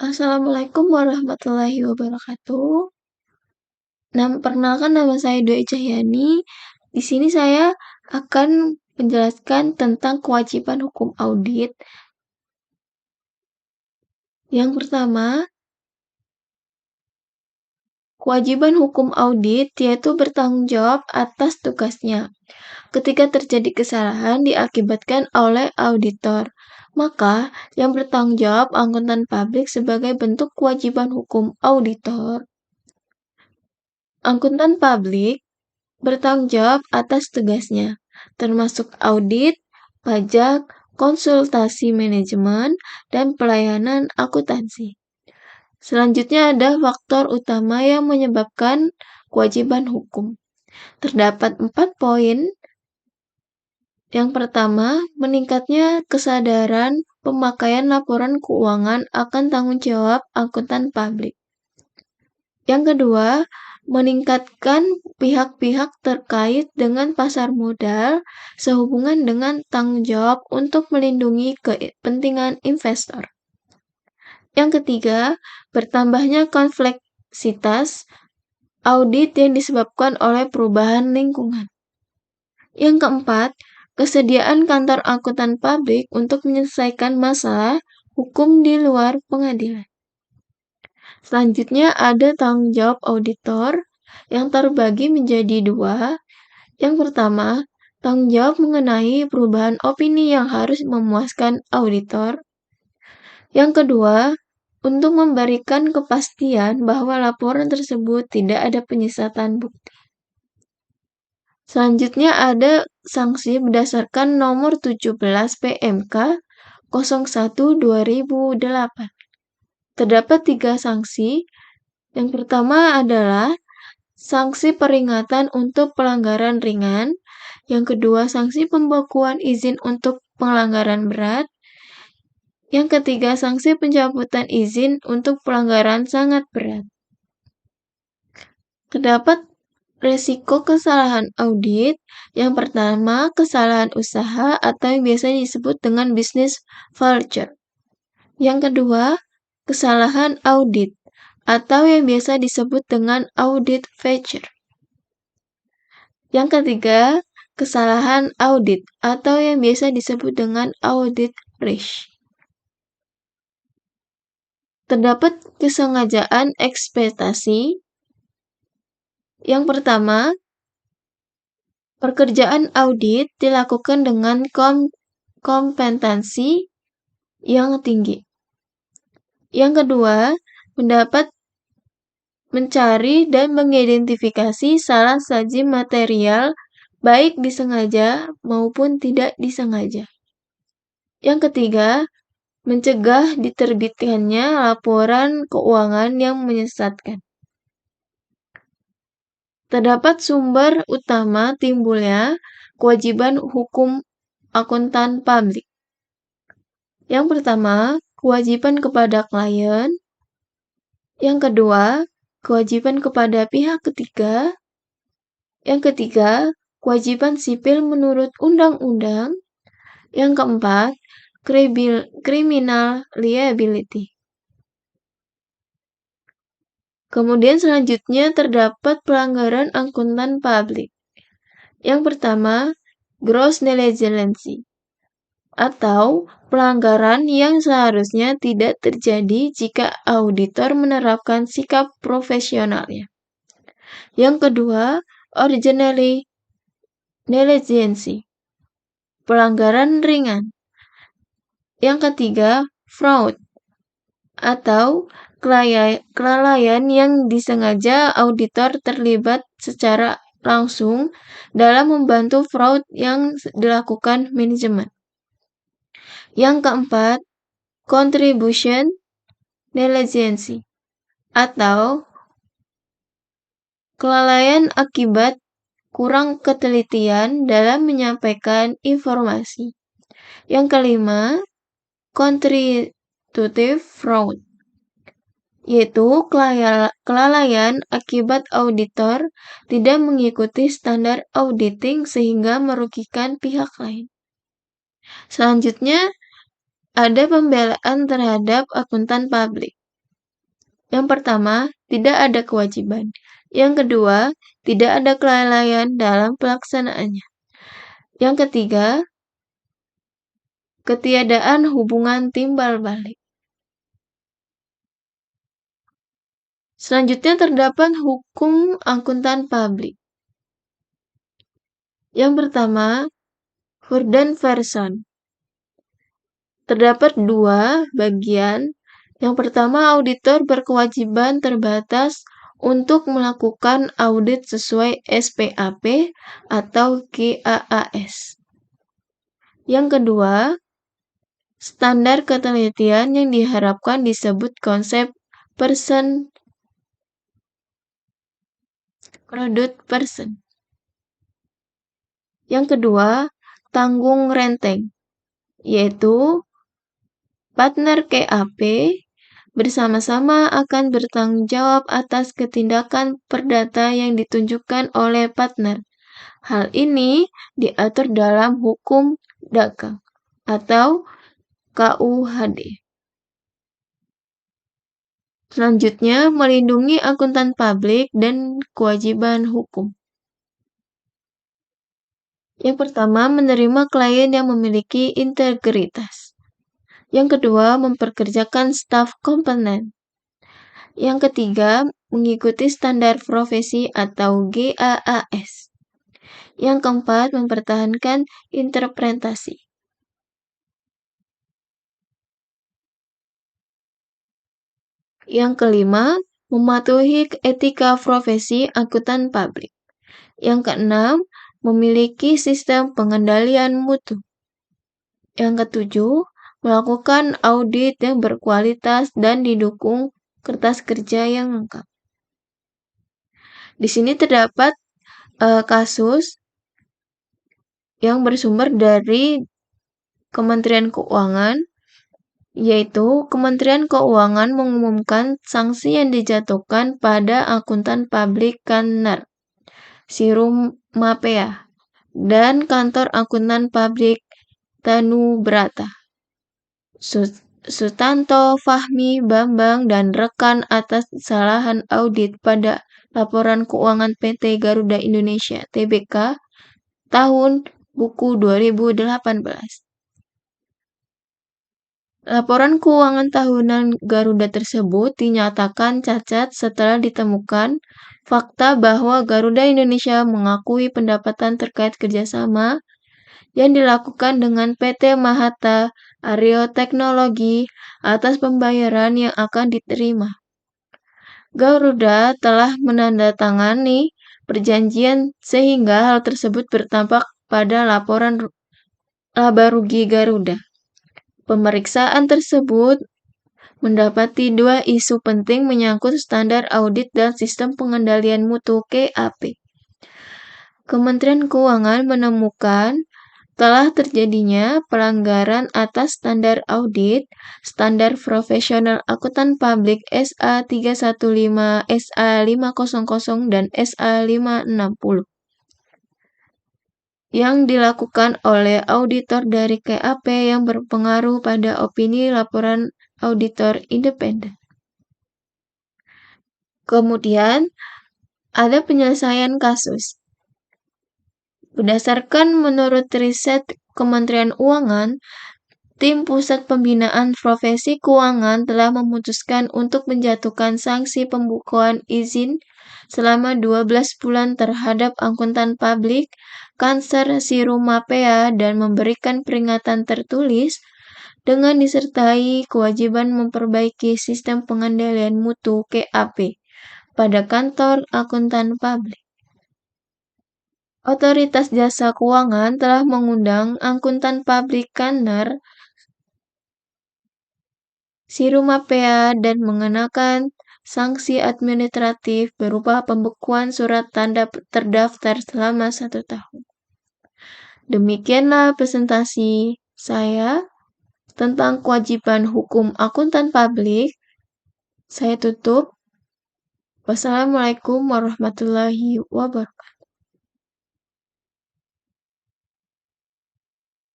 Assalamualaikum warahmatullahi wabarakatuh. Perkenalkan nama saya Dwi Cahyani. Di sini saya akan menjelaskan tentang kewajiban hukum audit. Yang pertama, kewajiban hukum audit yaitu bertanggung jawab atas tugasnya. Ketika terjadi kesalahan diakibatkan oleh auditor, maka yang bertanggung jawab akuntan publik sebagai bentuk kewajiban hukum auditor. Akuntan publik bertanggung jawab atas tugasnya, termasuk audit, pajak, konsultasi manajemen, dan pelayanan akuntansi. Selanjutnya ada faktor utama yang menyebabkan kewajiban hukum. Terdapat 4 poin. Yang pertama, meningkatnya kesadaran pemakaian laporan keuangan akan tanggung jawab akuntan publik. Yang kedua, meningkatkan pihak-pihak terkait dengan pasar modal sehubungan dengan tanggung jawab untuk melindungi kepentingan investor. Yang ketiga, bertambahnya kompleksitas audit yang disebabkan oleh perubahan lingkungan. Yang keempat, kesediaan kantor akuntan publik untuk menyelesaikan masalah hukum di luar pengadilan. Selanjutnya ada tanggung jawab auditor yang terbagi menjadi 2. Yang pertama, tanggung jawab mengenai perubahan opini yang harus memuaskan auditor. Yang kedua, untuk memberikan kepastian bahwa laporan tersebut tidak ada penyesatan bukti. Selanjutnya ada sanksi berdasarkan nomor 17 PMK 01/2008. Terdapat 3 sanksi. Yang pertama adalah sanksi peringatan untuk pelanggaran ringan. Yang kedua, sanksi pembekuan izin untuk pelanggaran berat. Yang ketiga, sanksi pencabutan izin untuk pelanggaran sangat berat. Terdapat resiko kesalahan audit. Yang pertama, kesalahan usaha atau yang biasa disebut dengan business failure. Yang kedua, kesalahan audit atau yang biasa disebut dengan audit failure. Yang ketiga, kesalahan audit atau yang biasa disebut dengan audit risk. Terdapat kesengajaan ekspektasi. Yang pertama, pekerjaan audit dilakukan dengan kompetensi yang tinggi. Yang kedua, mendapat mencari dan mengidentifikasi salah saji material baik disengaja maupun tidak disengaja. Yang ketiga, mencegah diterbitkannya laporan keuangan yang menyesatkan. Terdapat sumber utama timbulnya kewajiban hukum akuntan publik. Yang pertama, kewajiban kepada klien. Yang kedua, kewajiban kepada pihak ketiga. Yang ketiga, kewajiban sipil menurut undang-undang. Yang keempat, criminal liability. Kemudian selanjutnya terdapat pelanggaran akuntan publik. Yang pertama, gross negligence atau pelanggaran yang seharusnya tidak terjadi jika auditor menerapkan sikap profesionalnya. Yang kedua, ordinary negligence, pelanggaran ringan. Yang ketiga, fraud atau kelalaian yang disengaja auditor terlibat secara langsung dalam membantu fraud yang dilakukan manajemen. Yang keempat, contribution negligence atau kelalaian akibat kurang ketelitian dalam menyampaikan informasi. Yang kelima, contributive fraud, yaitu kelalaian akibat auditor tidak mengikuti standar auditing sehingga merugikan pihak lain. Selanjutnya, ada pembelaan terhadap akuntan publik. Yang pertama, tidak ada kewajiban. Yang kedua, tidak ada kelalaian dalam pelaksanaannya. Yang ketiga, ketiadaan hubungan timbal balik. Selanjutnya terdapat hukum akuntan publik. Yang pertama, Hurdan Verson. Terdapat dua bagian. Yang pertama, auditor berkewajiban terbatas untuk melakukan audit sesuai SPAP atau GAAS. Yang kedua, standar ketelitian yang diharapkan disebut konsep person product person. Yang kedua, tanggung renteng, yaitu partner KAP bersama-sama akan bertanggung jawab atas ketindakan perdata yang ditunjukkan oleh partner. Hal ini diatur dalam hukum dagang atau KUHD. Selanjutnya, melindungi akuntan publik dan kewajiban hukum. Yang pertama, menerima klien yang memiliki integritas. Yang kedua, memperkerjakan staf kompeten. Yang ketiga, mengikuti standar profesi atau GAAS. Yang keempat, mempertahankan interpretasi. Yang kelima, mematuhi etika profesi akuntan publik. Yang keenam, memiliki sistem pengendalian mutu. Yang ketujuh, melakukan audit yang berkualitas dan didukung kertas kerja yang lengkap. Di sini terdapat kasus yang bersumber dari Kementerian Keuangan, yaitu Kementerian Keuangan mengumumkan sanksi yang dijatuhkan pada akuntan publik Kannar, Sirum Mapea, dan kantor akuntan publik Tanubrata. Sutanto, Fahmi, Bambang, dan rekan atas kesalahan audit pada laporan keuangan PT Garuda Indonesia (Tbk) tahun buku 2018. Laporan keuangan tahunan Garuda tersebut dinyatakan cacat setelah ditemukan fakta bahwa Garuda Indonesia mengakui pendapatan terkait kerjasama yang dilakukan dengan PT Mahata Aryo Teknologi atas pembayaran yang akan diterima. Garuda telah menandatangani perjanjian sehingga hal tersebut bertampak pada laporan laba rugi Garuda. Pemeriksaan tersebut mendapati dua isu penting menyangkut standar audit dan sistem pengendalian mutu KAP. Kementerian Keuangan menemukan telah terjadinya pelanggaran atas standar audit, standar profesional akuntan publik SA 315, SA 500, dan SA 560 yang dilakukan oleh auditor dari KAP yang berpengaruh pada opini laporan auditor independen. Kemudian, ada penyelesaian kasus. Berdasarkan menurut riset Kementerian Keuangan, Tim Pusat Pembinaan Profesi Keuangan telah memutuskan untuk menjatuhkan sanksi pembukuan izin selama 12 bulan terhadap akuntan publik Kanser Sirum Mapea dan memberikan peringatan tertulis dengan disertai kewajiban memperbaiki sistem pengendalian mutu KAP pada kantor akuntan publik. Otoritas Jasa Keuangan telah mengundang akuntan publik Kanner Sirum Mapea dan mengenakan sanksi administratif berupa pembekuan surat tanda terdaftar selama 1 tahun. Demikianlah presentasi saya tentang kewajiban hukum akuntan publik. Saya tutup. Wassalamualaikum warahmatullahi wabarakatuh.